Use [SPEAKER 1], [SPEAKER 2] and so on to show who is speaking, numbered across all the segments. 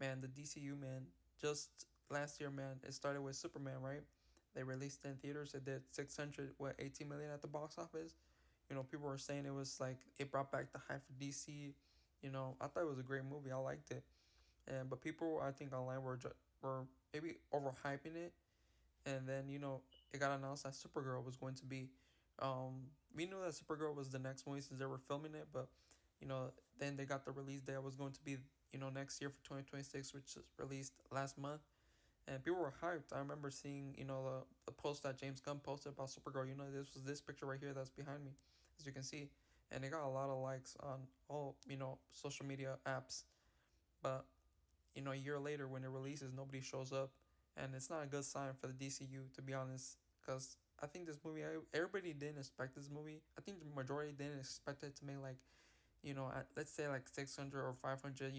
[SPEAKER 1] Man, the DCU, man, just last year, man, it started with Superman, right? They released it in theaters. It did 18 million at the box office. People were saying it was like it brought back the hype for DC. I thought it was a great movie. I liked it, and but people I think online were maybe overhyping it, and then it got announced that Supergirl was going to be. We knew that Supergirl was the next movie since they were filming it, but then they got the release date. It was going to be next year for 2026, which was released last month, and people were hyped. I remember seeing the post that James Gunn posted about Supergirl. This was this picture right here that's behind me, as you can see, and it got a lot of likes on all social media apps. But a year later when it releases, nobody shows up, and it's not a good sign for the DCU, to be honest. Because I think this movie, everybody didn't expect this movie. I think the majority didn't expect it to make like, let's say like 600 or 500.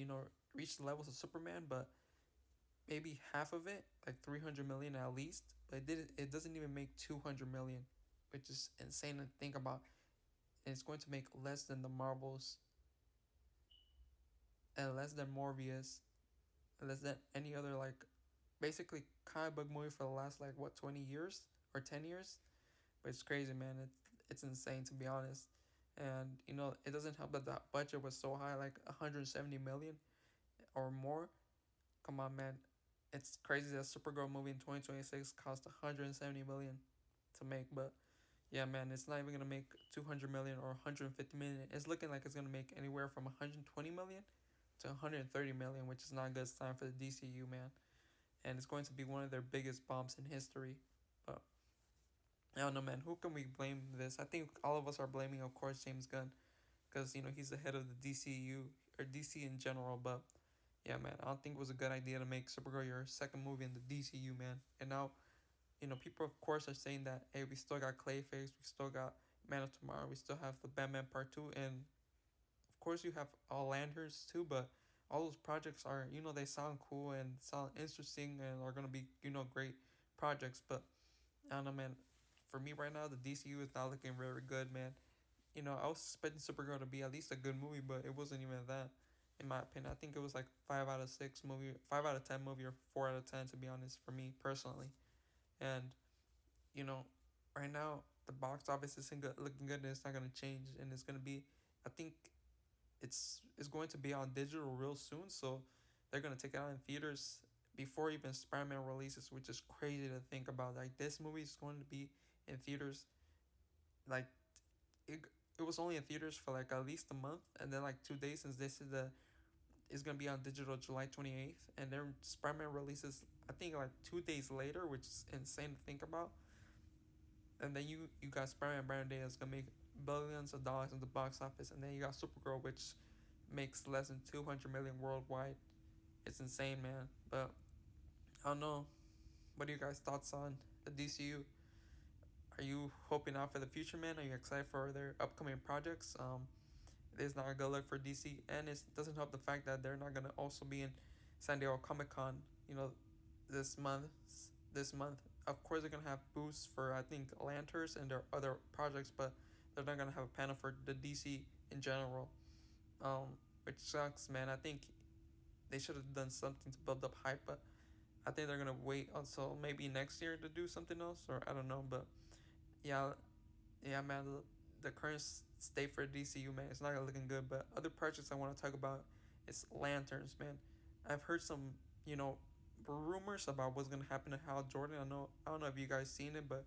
[SPEAKER 1] Reach the levels of Superman, but maybe half of it, like 300 million at least. But it didn't. It doesn't even make 200 million, which is insane to think about. And it's going to make less than the Marvels and less than Morbius, less than any other like basically comic book movie for the last like what 20 years or 10 years. But it's crazy, man. It's insane, to be honest. And it doesn't help that the budget was so high, like 170 million or more. Come on, man. It's crazy that Supergirl movie in 2026 cost 170 million to make. But yeah, man, it's not even gonna make 200 million or 150 million. It's looking like it's gonna make anywhere from 120 million to 130 million, which is not a good sign for the DCU, man. And it's going to be one of their biggest bombs in history. But I don't know, man. Who can we blame this? I think all of us are blaming, of course, James Gunn, because he's the head of the DCU or DC in general. But yeah, man, I don't think it was a good idea to make Supergirl your second movie in the DCU, man. And now, people of course are saying that hey, we still got Clayface, we still got Man of Tomorrow, we still have the Batman Part 2, and of course you have all Lanterns too. But all those projects are they sound cool and sound interesting and are gonna be great projects. But I don't know, man. For me right now, the DCU is not looking very good, man. I was expecting Supergirl to be at least a good movie, but it wasn't even that, in my opinion. I think it was like 5 out of 6 movie, 5 out of 10 movie, or 4 out of 10, to be honest, for me personally. And you know, right now the box office isn't good, looking good, and it's not gonna change, and it's gonna be, I think, it's going to be on digital real soon, so they're gonna take it out in theaters before even Spider-Man releases, which is crazy to think about. Like this movie is going to be in theaters, like it. It was only in theaters for like at least a month, and then like 2 days since this is the is gonna be on digital July 28th, and then Spider-Man releases I think like 2 days later, which is insane to think about. And then you got Spider-Man Brand Day that's gonna make billions of dollars in the box office, and then you got Supergirl, which makes less than 200 million worldwide. It's insane, man. But I don't know. What are you guys' thoughts on the DCU? Are you hoping out for the future, man? Are you excited for their upcoming projects? It's not a good look for DC, and it doesn't help the fact that they're not gonna also be in San Diego Comic Con. This month. This month, of course, they're gonna have booths for I think Lanterns and their other projects, but they're not gonna have a panel for the DC in general. Which sucks, man. I think they should have done something to build up hype, but I think they're gonna wait until maybe next year to do something else, or I don't know. But yeah, yeah, man. The current state for DCU, man, it's not looking good. But other projects I want to talk about is Lanterns, man. I've heard some, rumors about what's gonna happen to Hal Jordan. I don't know if you guys seen it, but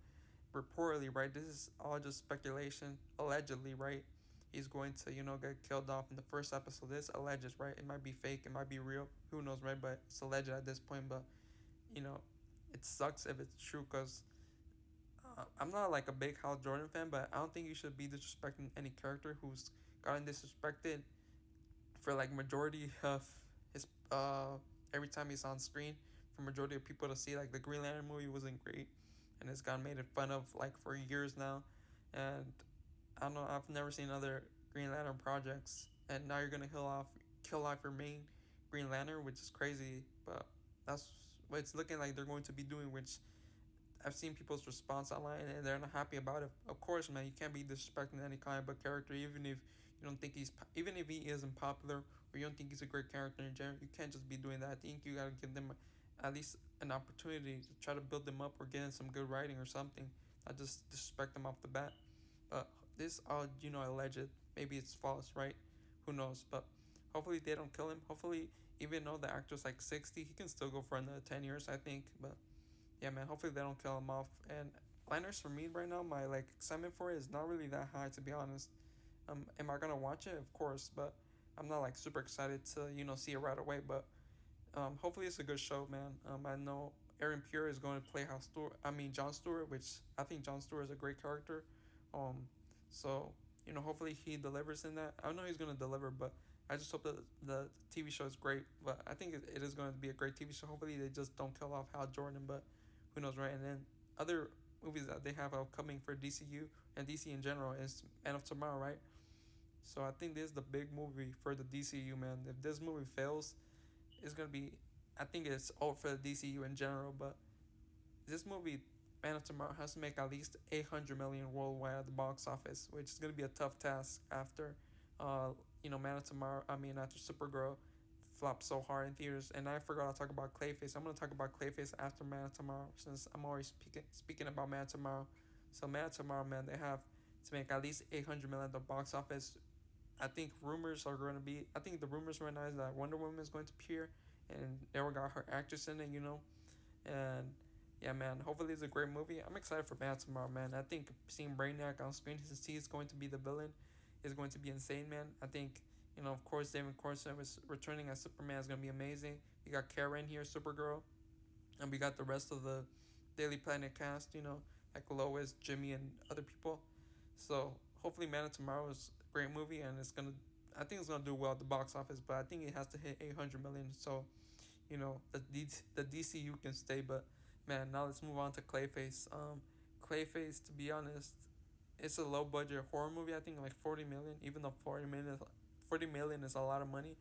[SPEAKER 1] reportedly, right, this is all just speculation. Allegedly, right, he's going to get killed off in the first episode. This alleged, right? It might be fake, it might be real. Who knows, right? But it's alleged at this point. But you know, it sucks if it's true, cause I'm not like a big Hal Jordan fan, but I don't think you should be disrespecting any character who's gotten disrespected for like majority of his every time he's on screen, for majority of people to see. Like the Green Lantern movie wasn't great, and it's gotten made fun of like for years now. And I don't know, I've never seen other Green Lantern projects, and now you're gonna kill off your main Green Lantern, which is crazy. But that's what it's looking like they're going to be doing, which I've seen people's response online, and they're not happy about it. Of course, man, you can't be disrespecting any comic book character, even if you don't think he's even if he isn't popular or you don't think he's a great character in general, you can't just be doing that. I think you gotta give them at least an opportunity to try to build them up or get in some good writing or something. Not just disrespect them off the bat. But this all alleged. Maybe it's false, right? Who knows? But hopefully they don't kill him. Hopefully, even though the actor's like 60, he can still go for another 10 years, I think. But yeah, man, hopefully they don't kill him off. And Liners for me right now, my like excitement for it is not really that high, to be honest. Am I gonna watch it? Of course, but I'm not like super excited to see it right away. But hopefully it's a good show, man. I know Aaron Pure is going to play House Stewart. I mean John Stewart, which I think John Stewart is a great character. Um, so hopefully he delivers in that. I know he's gonna deliver, but I just hope that the TV show is great. But I think it is going to be a great TV show. Hopefully they just don't kill off Hal Jordan, but who knows, right? And then other movies that they have upcoming for DCU and DC in general is Man of Tomorrow, right? So I think this is the big movie for the DCU, man. If this movie fails, it's gonna be. I think it's all for the DCU in general, but this movie, Man of Tomorrow, has to make at least 800 million worldwide at the box office, which is gonna be a tough task after, uh, Man of Tomorrow. I mean, after Supergirl flopped so hard in theaters, and I forgot to talk about Clayface. I'm gonna talk about Clayface after Man of Tomorrow, since I'm always speaking about Man of Tomorrow. So Man of Tomorrow, man, they have to make at least 800 million at the box office. I think rumors are going to be. I think the rumors right now is that Wonder Woman is going to appear, and they got her actress in it. And yeah, man. Hopefully, it's a great movie. I'm excited for Man Tomorrow, man. I think seeing Brainiac on screen to see is going to be the villain is going to be insane, man. I think of course, David Corson was returning as Superman is going to be amazing. We got Kara in here, Supergirl, and we got the rest of the Daily Planet cast. Like Lois, Jimmy, and other people. So hopefully, Man of Tomorrow is a great movie, and it's gonna. I think it's gonna do well at the box office, but I think it has to hit 800 million. So, the DCU can stay. But man, now let's move on to Clayface. Clayface, to be honest, it's a low budget horror movie. I think like 40 million. Even though 40 million is a lot of money,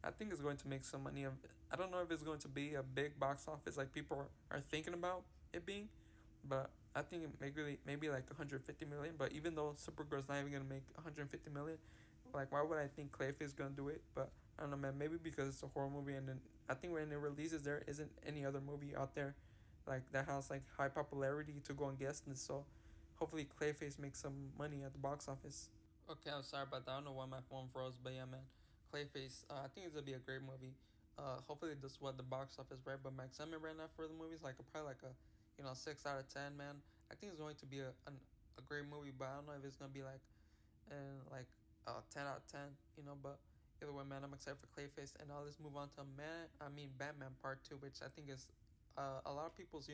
[SPEAKER 1] I think it's going to make some money. I don't know if it's going to be a big box office like people are thinking about it being, but I think it maybe like 150 million. But even though Supergirl's not even gonna make 150 million, like why would I think Clayface is gonna do it? But I don't know, man. Maybe because it's a horror movie, and then I think when it releases, there isn't any other movie out there like that has like high popularity to go and guest this. So hopefully Clayface makes some money at the box office. Okay, I'm sorry about that. I don't know why my phone froze, but yeah, man. Clayface, I think it's gonna be a great movie. Hopefully this what the box office right, but my excitement right now for the movies like probably like a 6 out of 10, man. I think it's going to be a great movie, but I don't know if it's gonna be like 10 out of 10, But either way, man, I'm excited for Clayface, and now let's move on to Batman Part Two, which I think is a lot of people's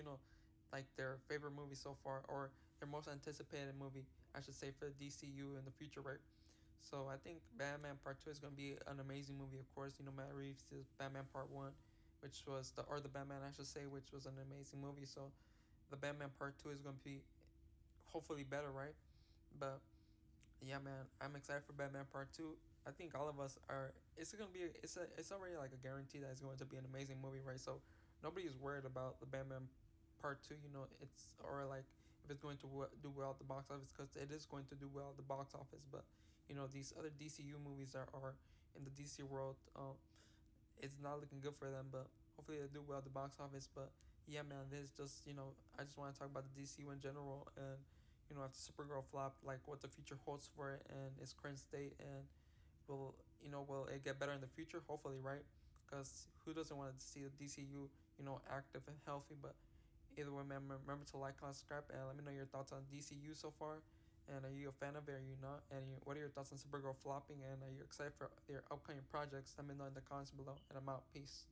[SPEAKER 1] like their favorite movie so far, or their most anticipated movie, I should say, for the DCU in the future, right? So I think Batman Part Two is gonna be an amazing movie. Of course, Matt Reeves is Batman Part One, which was the Batman, I should say, which was an amazing movie. So the Batman Part Two is gonna be hopefully better, right? But yeah, man, I'm excited for Batman Part Two. I think all of us are. It's gonna be. It's already like a guarantee that it's going to be an amazing movie, right? So nobody's worried about the Batman Part Two. It's or like if it's going to do well at the box office, because it is going to do well at the box office. But these other DCU movies are in the DC world. It's not looking good for them, but hopefully they do well at the box office. But yeah, man, this is just I just want to talk about the DCU in general, and after Supergirl flopped, like what the future holds for it and its current state, and will it get better in the future? Hopefully, right? Because who doesn't want to see the DCU active and healthy? But either way, man, remember to like, comment, subscribe, and let me know your thoughts on DCU so far. And are you a fan of it? Are you not? And what are your thoughts on Supergirl flopping? And are you excited for their upcoming projects? Let me know in the comments below. And I'm out. Peace.